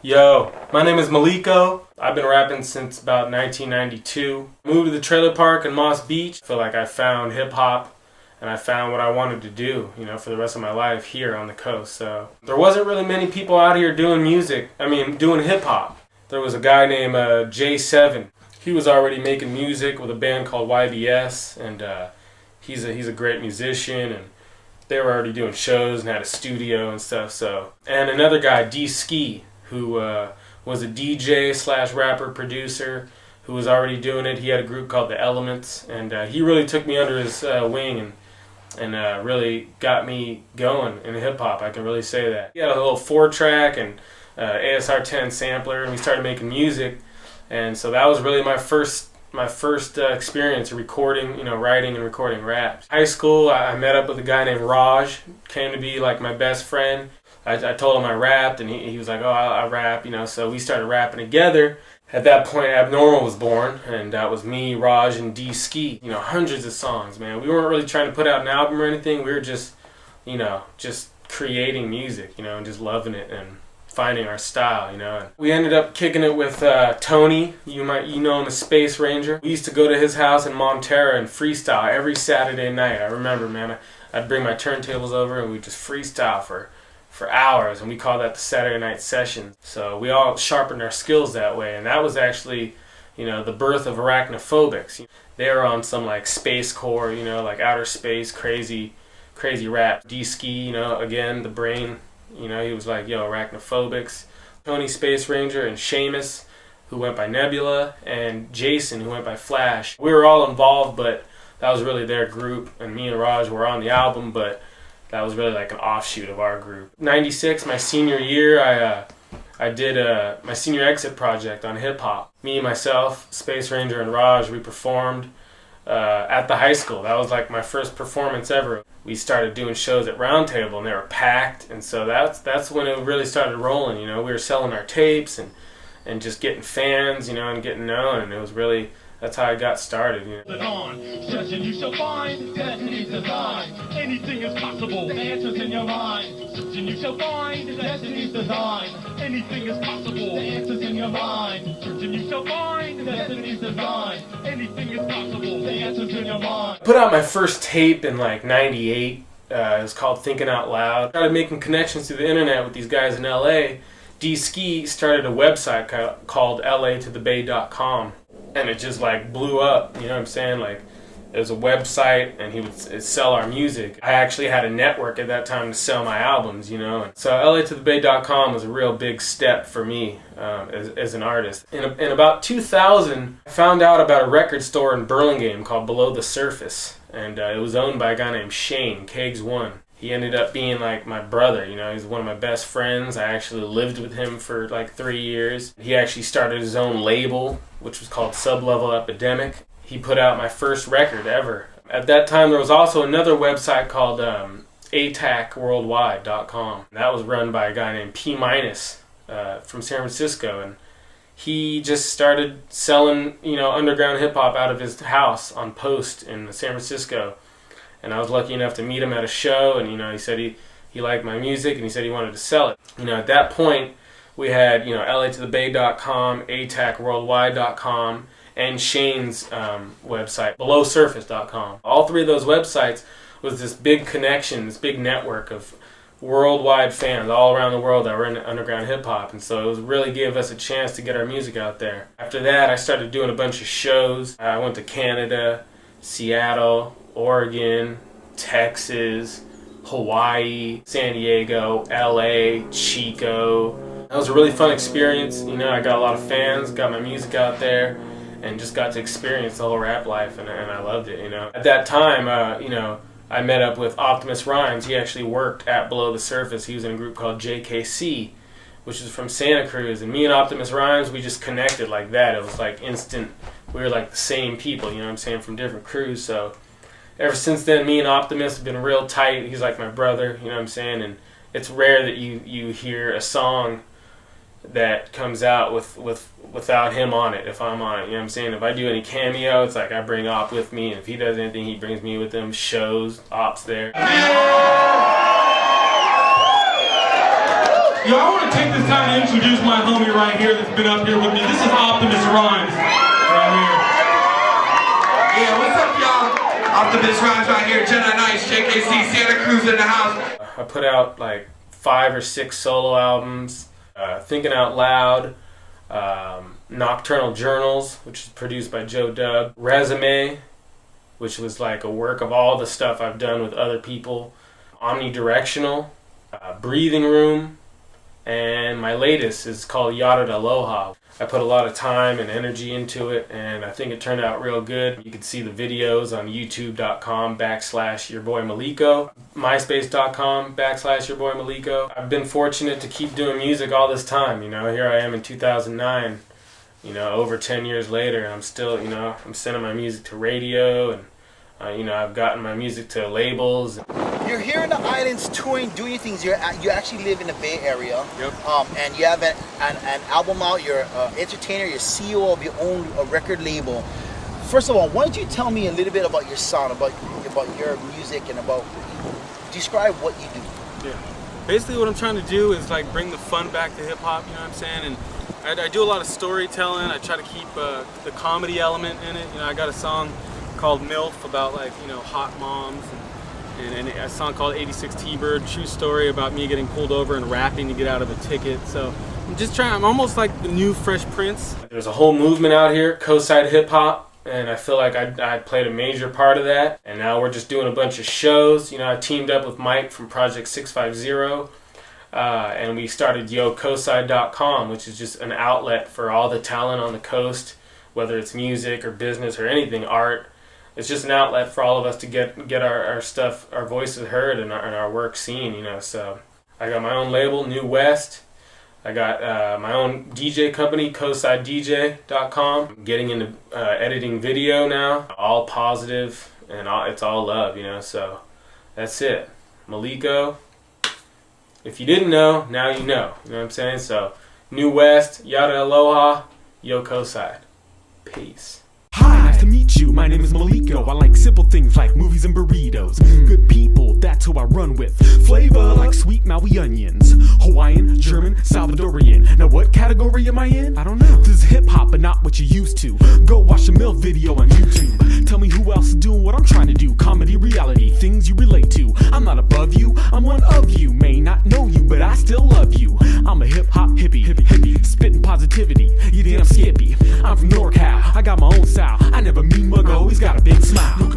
Yo, my name is Maleko. I've been rapping since about 1992. Moved to the trailer park in Moss Beach. I feel like I found hip-hop and I found what I wanted to do, for the rest of my life here on the coast. So there wasn't really many people out here doing doing hip-hop. There was a guy named J7. He was already making music with a band called YBS, and he's a great musician, and they were already doing shows and had a studio and stuff. And another guy, D-Ski, who was a DJ / rapper producer who was already doing it. He had a group called The Elements, and he really took me under his wing and really got me going in hip-hop. I can really say that. He had a little 4-track and ASR 10 sampler, and we started making music, and so that was really my first experience recording, writing and recording raps. High school, I met up with a guy named Raj, came to be like my best friend. I told him I rapped, and he was like, oh, I rap, so we started rapping together. At that point, Abnormal was born, and that was me, Raj, and D-Ski. Hundreds of songs, man. We weren't really trying to put out an album or anything. We were just creating music, and just loving it and finding our style, And we ended up kicking it with Tony. You know him as Space Ranger. We used to go to his house in Montero and freestyle every Saturday night. I remember, man, I'd bring my turntables over and we'd just freestyle for hours, and we call that the Saturday night session. So we all sharpened our skills that way, and that was actually, the birth of Arachnophobics. They were on some like spacecore, like outer space, crazy rap. D-Ski, again, the brain, he was like, yo, Arachnophobics. Tony Space Ranger and Seamus, who went by Nebula, and Jason, who went by Flash. We were all involved, but that was really their group, and me and Raj were on the album, but that was really like an offshoot of our group. 96, my senior year, I did my senior exit project on hip-hop. Me, myself, Space Ranger, and Raj, we performed at the high school. That was like my first performance ever. We started doing shows at Round Table, and they were packed, and so that's when it really started rolling. We were selling our tapes and just getting fans, and getting known, and it was really... That's how I got started. Session, you shall find destiny's design. Anything is possible. The answer's in your mind. Session, you shall find destiny's design. Anything is possible. The answer's in your mind. Session, you shall find destiny's design. Anything is possible. The answer's in your mind. I put out my first tape in like '98. It was called Thinking Out Loud. I started making connections through the internet with these guys in LA. D-Ski started a website called LA-to-the-Bay.com. And it just like blew up, you know what I'm saying? Like, it was a website, and he would sell our music. I actually had a network at that time to sell my albums, So LA-to-the-Bay.com was a real big step for me as an artist. In about 2000, I found out about a record store in Burlingame called Below the Surface, and it was owned by a guy named Shane, Kegs1. He ended up being like my brother, he's one of my best friends. I actually lived with him for like 3 years. He actually started his own label, which was called Sublevel Epidemic. He put out my first record ever. At that time, there was also another website called ATACworldwide.com. That was run by a guy named P- from San Francisco, and he just started selling, underground hip-hop out of his house on Post in San Francisco. And I was lucky enough to meet him at a show, and he said he liked my music, and he said he wanted to sell it. At that point, we had LA-to-the-Bay.com, ATACworldwide.com, and Shane's website, BelowSurface.com. All three of those websites was this big connection, this big network of worldwide fans all around the world that were into underground hip-hop, and so it really gave us a chance to get our music out there. After that, I started doing a bunch of shows. I went to Canada, Seattle, Oregon, Texas, Hawaii, San Diego, LA, Chico. That was a really fun experience. I got a lot of fans, got my music out there, and just got to experience the whole rap life, and I loved it, At that time, I met up with Optimus Rhymes. He actually worked at Below the Surface. He was in a group called JKC, which is from Santa Cruz, and me and Optimus Rhymes, we just connected like that. It was like instant. We were like the same people, from different crews, so... Ever since then, me and Optimus have been real tight. He's like my brother, and it's rare that you hear a song that comes out without him on it, if I'm on it, If I do any cameo, it's like I bring Op with me, and if he does anything, he brings me with him. Shows, Op's there. Yo, I want to take this time to introduce my homie right here that's been up here with me. This is Optimus Rhymes right here. Yeah, what's up, y'all? Optimus Rhymes right here, Jedi-Knights, JKC, Santa Cruz in the house. I put out like 5 or 6 solo albums. Thinking Out Loud, Nocturnal Journals, which is produced by Joe Dub, Resume, which was like a work of all the stuff I've done with other people, Omnidirectional, Breathing Room, and my latest is called Yada Aloha. I put a lot of time and energy into it, and I think it turned out real good. You can see the videos on youtube.com/yourboymaleko, myspace.com/yourboymaleko. I've been fortunate to keep doing music all this time. You know, here I am in 2009, you know, over 10 years later, and I'm still, you know, I'm sending my music to radio, and you know, I've gotten my music to labels. You're here in the islands touring, doing things. You actually live in the Bay Area. Yep. And you have an album out. You're an entertainer. You're CEO of your own record label. First of all, why don't you tell me a little bit about your sound, about your music, and about describe what you do. Yeah. Basically, what I'm trying to do is like bring the fun back to hip hop. You know what I'm saying? And I do a lot of storytelling. I try to keep the comedy element in it. You know, I got a song called MILF about, like, you know, hot moms, and a song called 86 T-Bird, true story about me getting pulled over and rapping to get out of a ticket. So I'm just trying, I'm almost like the new Fresh Prince. There's a whole movement out here, coastside-hip-hop, and I feel like I played a major part of that. And now we're just doing a bunch of shows. You know, I teamed up with Mike from Project 650, and we started coastside.com, which is just an outlet for all the talent on the coast, whether it's music or business or anything, art. It's just an outlet for all of us to get our stuff, our voices heard, and our work seen, you know. So I got my own label, New West. I got my own DJ company, coastsidedj.com. I'm getting into editing video now, all positive, and it's all love, you know. So that's it. Maleko. If you didn't know, now you know. You know what I'm saying? So New West, Yada Aloha, Yo Coastside. Peace. Hi, nice to meet you. My name is Maleko. I like simple things like movies and burritos. Good people, that's who I run with. Flavor like sweet Maui onions. Hawaiian, German, Salvadorian. Now what category am I in? I don't know. This is hip hop, but not what you used to. Go watch the MILF video on YouTube. Tell me who else is doing what I'm trying to do. Comedy, reality, things you relate to. I'm not above you, I'm one of you. May not know you, but I still love you. I'm a hip hop hippie, spitting positivity. You damn skippy. I'm from NorCal, I got my own style. I never mean mug, always got a big smile.